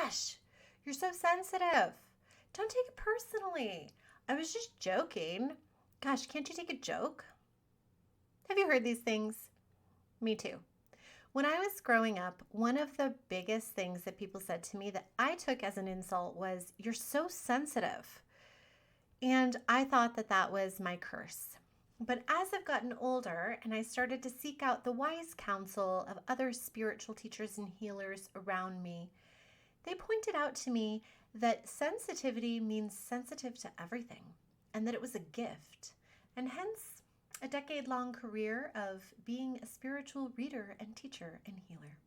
gosh, you're so sensitive. Don't take it personally. I was just joking. Gosh, can't you take a joke? Have you heard these things? Me too. When I was growing up, one of the biggest things that people said to me that I took as an insult was, "You're so sensitive." And I thought that that was my curse. But as I've gotten older and I started to seek out the wise counsel of other spiritual teachers and healers around me, they pointed out to me that sensitivity means sensitive to everything and that it was a gift, and hence a decade-long career of being a spiritual reader and teacher and healer.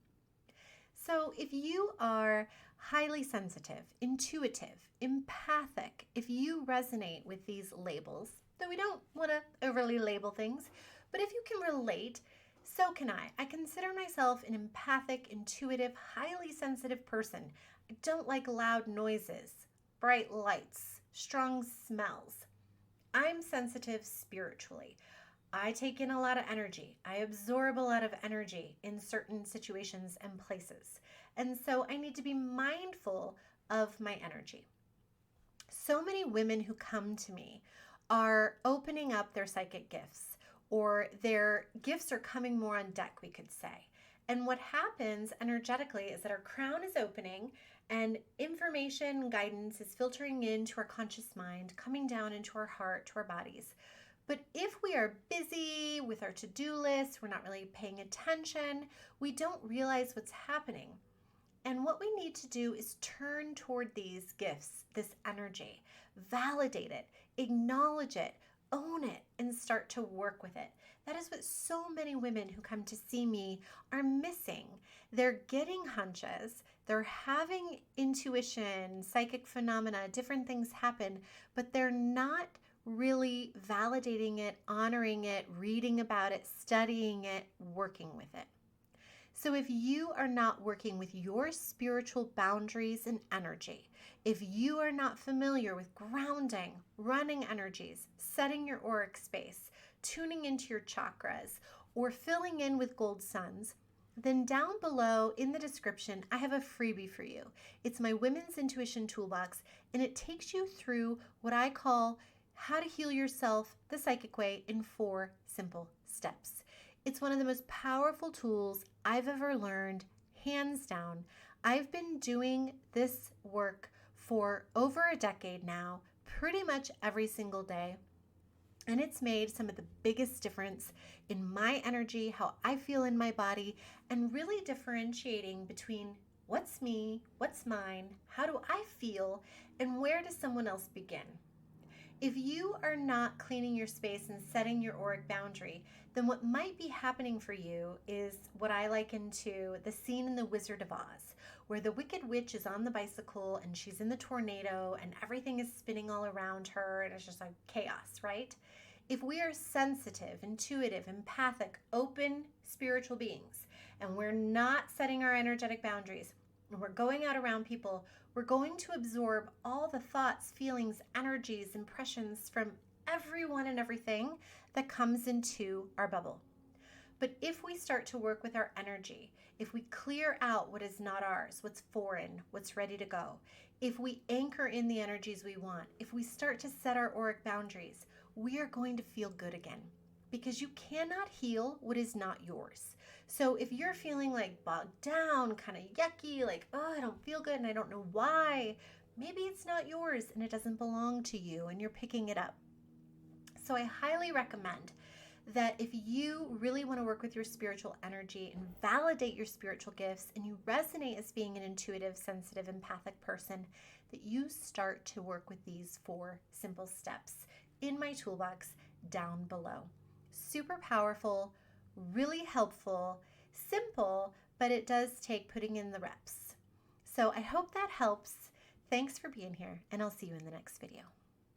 So if you are highly sensitive, intuitive, empathic, if you resonate with these labels, though we don't want to overly label things, but if you can relate, so can I. I consider myself an empathic, intuitive, highly sensitive person. I don't like loud noises, bright lights, strong smells. I'm sensitive spiritually. I take in a lot of energy. I absorb a lot of energy in certain situations and places. And so I need to be mindful of my energy. So many women who come to me are opening up their psychic gifts, or their gifts are coming more on deck, we could say. And what happens energetically is that our crown is opening and information, guidance is filtering into our conscious mind, coming down into our heart, to our bodies. But if we are busy with our to-do list, we're not really paying attention, we don't realize what's happening. And what we need to do is turn toward these gifts, this energy, validate it, acknowledge it, own it, and start to work with it. That is what so many women who come to see me are missing. They're getting hunches, they're having intuition, psychic phenomena, different things happen, but they're not really validating it, honoring it, reading about it, studying it, working with it. So if you are not working with your spiritual boundaries and energy, if you are not familiar with grounding, running energies, setting your auric space, tuning into your chakras, or filling in with gold suns, then down below in the description, I have a freebie for you. It's my Women's Intuition Toolbox, and it takes you through what I call how to heal yourself the psychic way in 4 simple steps. It's one of the most powerful tools I've ever learned, hands down. I've been doing this work for over a decade now, pretty much every single day. And it's made some of the biggest difference in my energy, how I feel in my body, and really differentiating between what's me, what's mine, how do I feel, and where does someone else begin? If you are not cleaning your space and setting your auric boundary, then what might be happening for you is what I liken to the scene in The Wizard of Oz, where the Wicked Witch is on the bicycle and she's in the tornado and everything is spinning all around her and it's just like chaos, right? If we are sensitive, intuitive, empathic, open spiritual beings, and we're not setting our energetic boundaries, and we're going out around people, we're going to absorb all the thoughts, feelings, energies, impressions from everyone and everything that comes into our bubble. But if we start to work with our energy, if we clear out what is not ours, what's foreign, what's ready to go, if we anchor in the energies we want, if we start to set our auric boundaries, we are going to feel good again, because you cannot heal what is not yours. So if you're feeling like bogged down, kind of yucky, like, oh, I don't feel good and I don't know why, maybe it's not yours and it doesn't belong to you and you're picking it up. So I highly recommend that if you really want to work with your spiritual energy and validate your spiritual gifts, and you resonate as being an intuitive, sensitive, empathic person, that you start to work with these 4 simple steps in my toolbox down below. Super powerful, really helpful, simple, but it does take putting in the reps. So I hope that helps. Thanks for being here, and I'll see you in the next video.